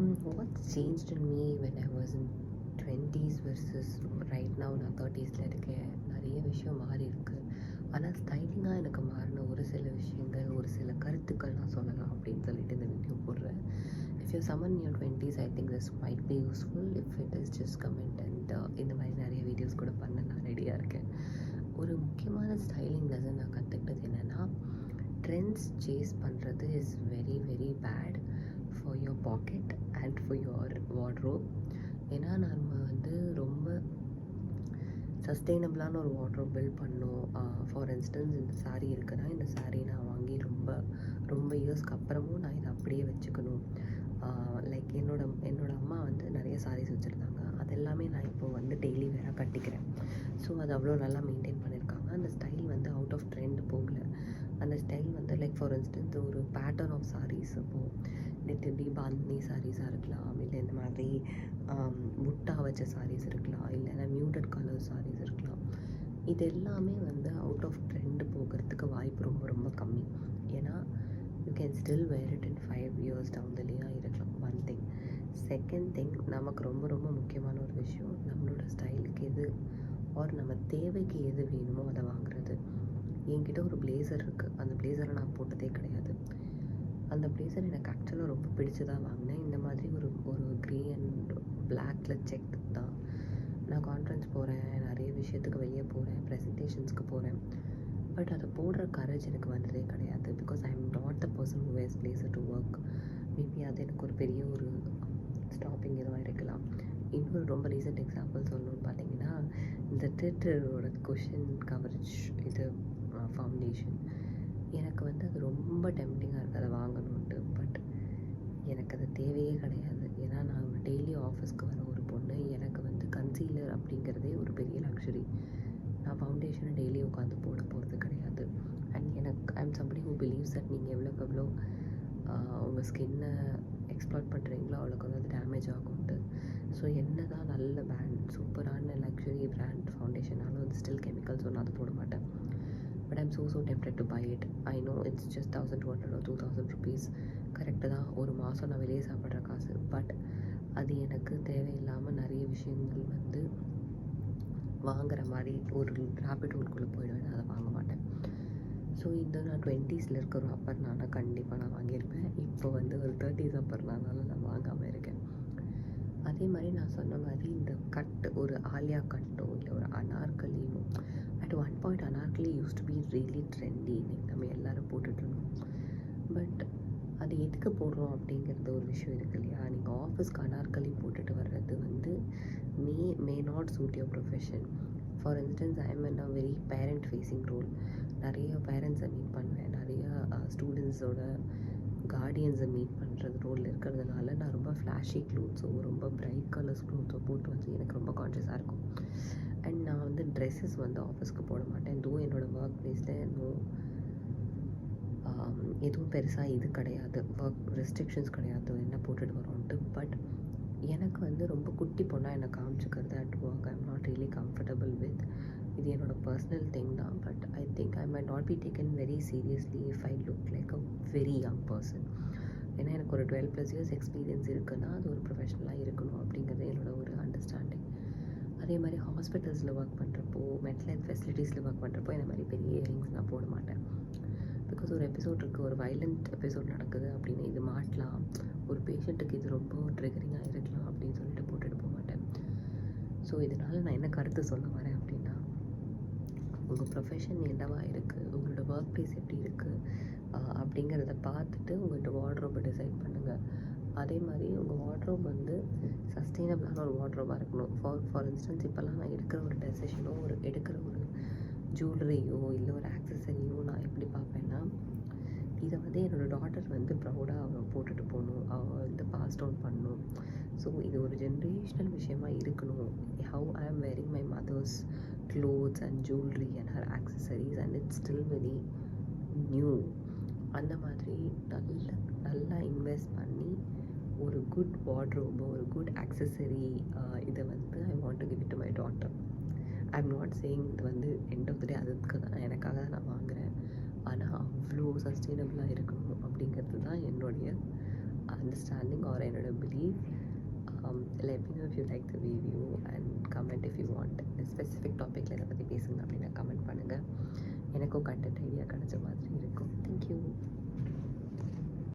What's changed in me when I was in 20s versus right now நான் 30ஸ்ல இருக்கேன். நிறைய விஷயம் மாறி இருக்கு. ஆனால் ஸ்டைலிங்காக எனக்கு மாறின ஒரு சில விஷயங்கள், ஒரு சில கருத்துக்கள் நான் சொல்லலாம் அப்படின்னு சொல்லிட்டு இந்த வீடியோ போடுறேன். If you're someone in your 20s, I think this might be useful. If it is, just comment and இந்த மாதிரி நிறைய வீடியோஸ் கூட பண்ண நான் ரெடியாக இருக்கேன். ஒரு முக்கியமான ஸ்டைலிங் லெசன் நான் கற்றுக்கிட்டது என்னென்னா, ட்ரெண்ட்ஸ் சேஸ் பண்ணுறது is very very bad for your pocket and for your wardrobe. ஏன்னா நம்ம வந்து ரொம்ப சஸ்டெயினபிளான ஒரு வார்ட்ரோப் பில்ட் பண்ணோம். ஃபார் இன்ஸ்டன்ஸ் இந்த சாரீ இருக்குன்னா, இந்த சாரீ நான் வாங்கி ரொம்ப இயர்ஸ்க்கு அப்புறமும் நான் இதை அப்படியே வச்சுக்கணும். லைக் என்னோட அம்மா வந்து நிறைய சாரீஸ் வச்சுருந்தாங்க. அது எல்லாமே நான் இப்போ வந்து டெய்லி வேறாக கட்டிக்கிறேன். ஸோ அது அவ்வளோ நல்லா மெயின்டைன் பண்ணியிருக்காங்க. அந்த ஸ்டைல் வந்து அவுட் ஆஃப் ட்ரெண்ட் போகல. அந்த ஸ்டைல் வந்து லைக் ஃபார் இன்ஸ்டன்ஸ் ஒரு பேட்டர்ன் ஆஃப் சாரீஸ், இப்போது நெத்தி பாந்தினி சாரீஸாக இருக்கலாம், இல்லை இந்த மாதிரி புட்டா வச்ச சாரீஸ் இருக்கலாம், இல்லைன்னா மியூட்டட் கலர் சாரீஸ் இருக்கலாம். இது எல்லாமே வந்து அவுட் ஆஃப் ட்ரெண்ட் போகிறதுக்கு வாய்ப்பு ரொம்ப ரொம்ப கம்மி. ஏன்னா you can still wear it in 5 years down the லைனாக இருக்கலாம். One thing. செகண்ட் திங், நமக்கு ரொம்ப ரொம்ப முக்கியமான ஒரு விஷயம், நம்மளோட ஸ்டைலுக்கு எது ஆர் நம்ம தேவைக்கு எது வேணுமோ அதை வாங்குறது. என்கிட்ட ஒரு பிளேசர் இருக்குது. அந்த பிளேசரை நான் போட்டதே கிடையாது. அந்த பிளேசர் எனக்கு ஆக்சுவலாக ரொம்ப பிடிச்சி தான் வாங்கினேன். இந்த மாதிரி ஒரு க்ரே அண்ட் பிளாக்ல செக் தான். நான் கான்ஃபரன்ஸ் போகிறேன், நிறைய விஷயத்துக்கு வெளியே போகிறேன், ப்ரெசன்டேஷன்ஸ்க்கு போகிறேன். பட் அதை போடுற கரேஜ் எனக்கு வந்ததே கிடையாது. Because I am not the person who wears blazer to work. Maybe அது எனக்கு ஒரு பெரிய ஒரு ஸ்டாப்பிங் எதுவும் இருக்கலாம். இன்னொரு ரொம்ப ரீசெண்ட் எக்ஸாம்பிள் சொல்லணும்னு பார்த்தீங்கன்னா, இந்த ட்விட்டரோட கொஷின் கவரேஜ் இது ஃபவுண்டேஷன், எனக்கு வந்து அது ரொம்ப டெம்ப்டிங்காக இருக்குது அதை வாங்கணுன்ட்டு. பட் எனக்கு அது தேவையே கிடையாது. ஏன்னா நான் டெய்லி ஆஃபீஸ்க்கு வர ஒரு பொண்ணு. எனக்கு வந்து கன்சீலர் அப்படிங்கிறதே ஒரு பெரிய லக்ஸுரி. நான் ஃபவுண்டேஷனை டெய்லி உட்காந்து போட போகிறது கிடையாது. அண்ட் எனக்கு I am somebody who believes that நீங்கள் எவ்வளோக்கு எவ்வளோ உங்கள் ஸ்கின்னை எக்ஸ்ப்ளாய்ட் பண்ணுறீங்களோ அவ்வளோக்கு வந்து டேமேஜ் ஆகும்ட்டு. ஸோ என்ன தான் நல்ல பிராண்ட், சூப்பரான லக்ஸுரி பிராண்ட் ஃபவுண்டேஷனாலும் அது ஸ்டில் கெமிக்கல்ஸ் ஒன்று அது போட மாட்டேன். But I'm so tempted to buy it. I know it's just 1,200 or 2,000 rupees. Correct தான், ஒரு மாதம் நான் வெளியே சாப்பிட்ற காசு. பட் அது எனக்கு தேவையில்லாமல் நிறைய விஷயங்கள் வந்து வாங்குற மாதிரி ஒரு ரேபிட் ஹோல்குள்ளே போயிடுவேன். அதை வாங்க மாட்டேன். ஸோ இது நான் 20ஸ்ல இருக்கிற அப்பர்னால கண்டிப்பாக நான் வாங்கியிருப்பேன். இப்போ வந்து ஒரு 30s அப்பர்னால நான் வாங்காமல் இருக்கேன். அதே மாதிரி நான் சொன்ன மாதிரி இந்த கட்டு, ஒரு ஆலியா கட்டோ இல்லை ஒரு அனார்கலியோ, at one point Anarkali used to be really trendy. நம்ம எல்லோரும் போட்டுட்ருந்தோம். பட் அது எதுக்கு போடுறோம் அப்படிங்கிறது ஒரு விஷயம் இருக்குது இல்லையா. நீங்கள் ஆஃபீஸ்க்கு அனார்கலி போட்டுட்டு வர்றது வந்து may not suit your profession. For instance I am in a very parent facing role. நிறைய பேரண்ட்ஸை மீட் பண்ணுவேன், நிறைய ஸ்டூடெண்ட்ஸோட கார்டியன்ஸை மீட் பண்ணுறது ரோலில் இருக்கிறதுனால நான் ரொம்ப ஃப்ளாஷி க்ளோத்ஸோ ரொம்ப பிரைட் கலர்ஸ் க்ளோத்ஸோ போட்டு வந்து எனக்கு ரொம்ப கான்ஷியஸாக இருக்கும். அண்ட் நான் வந்து ட்ரெஸ்ஸஸ் வந்து ஆஃபீஸ்க்கு போட மாட்டேன். என்னோடய ஒர்க் ப்ளேஸில் எதுவும் பெருசாக இது கிடையாது, ஒர்க் ரெஸ்ட்ரிக்ஷன்ஸ் கிடையாது என்ன போட்டுட்டு வரோன்ட்டு. பட் எனக்கு வந்து ரொம்ப குட்டி பொண்ணாக என்னை காமிச்சிக்கிறது at work I am not really comfortable with. இது என்னோடய பர்சனல் திங் தான். But I think I might not be taken very seriously if I look like a very young person. ஏன்னா எனக்கு ஒரு 12+ years எக்ஸ்பீரியன்ஸ் இருக்குன்னா அது ஒரு ப்ரொஃபஷனலாக இருக்கணும் அப்படிங்கிறது என்னோடய ஒரு அண்டர்ஸ்டாண்டிங். அதே மாதிரி ஹாஸ்பிட்டல்ஸில் ஒர்க் பண்ணுறப்போ, மென்டல் ஹெல்த் ஃபெசிலிட்டிஸில் ஒர்க் பண்ணுறப்போ இந்த மாதிரி பெரிய இயரிங்ஸ் நான் போட மாட்டேன். பிகாஸ் ஒரு எபிசோட் இருக்குது, ஒரு வைலண்ட் எபிசோட் நடக்குது அப்படின்னு இது மாட்டலாம், ஒரு பேஷண்ட்டுக்கு இது ரொம்ப ட்ரிகரிங்காக இருக்கலாம் அப்படின்னு சொல்லிட்டு போட்டுட்டு போக மாட்டேன். ஸோ இதனால் நான் என்ன கருத்து சொல்ல வரேன் அப்படின்னா, உங்கள் ப்ரொஃபஷன் என்னவாக இருக்குது, உங்களோட ஒர்க் ப்ளேஸ் எப்படி இருக்குது அப்படிங்கிறத பார்த்துட்டு உங்கள்கிட்ட வார்ட்ரோப்பை டிசைட் பண்ணுங்கள். அதே மாதிரி உங்கள் வார்ட்ரோப் வந்து சஸ்டெயினபிளான ஒரு வார்ட்ரோப்பாக இருக்கணும். ஃபார் இன்ஸ்டன்ஸ் இப்போல்லாம் நான் எடுக்கிற ஒரு டெசிஷனோ எடுக்கிற ஒரு ஜுவல்லரியோ இல்லை ஒரு ஆக்சசரியோ நான் எப்படி பார்ப்பேன்னா, இதை வந்து என்னோடய டாட்டர் வந்து ப்ரௌடாக அவள் போட்டுட்டு போகணும், அவள் வந்து பாஸ் டவுன் பண்ணணும். ஸோ இது ஒரு ஜென்ரேஷ்னல் விஷயமா இருக்கணும். How I am wearing my mother's clothes and jewelry and her accessories and it's still very new. அந்த மாதிரி நல்லா இன்வெஸ்ட் பண்ணி ஒரு குட் வார்ட்ரோபோ ஒரு குட் ஆக்சசரி இதை வந்து I want to give it to my daughter. I am not saying இது வந்து எண்ட் ஆஃப் த டே அதுக்கு தான் எனக்காக தான் நான் வாங்குகிறேன். ஆனால் அவ்வளோ சஸ்டெயினபிளாக இருக்கணும் அப்படிங்கிறது தான் என்னுடைய அண்டர்ஸ்டாண்டிங் ஆர் என்னோட believe. Let me know if you like the video and comment if you want specific டாப்பிக்கில் இதை பற்றி பேசுங்க அப்படின்னு கமெண்ட் பண்ணுங்கள். எனக்கும் கண்டென்ட் ஐடியா கிடச்ச மாதிரி இருக்கும். தேங்க்யூ.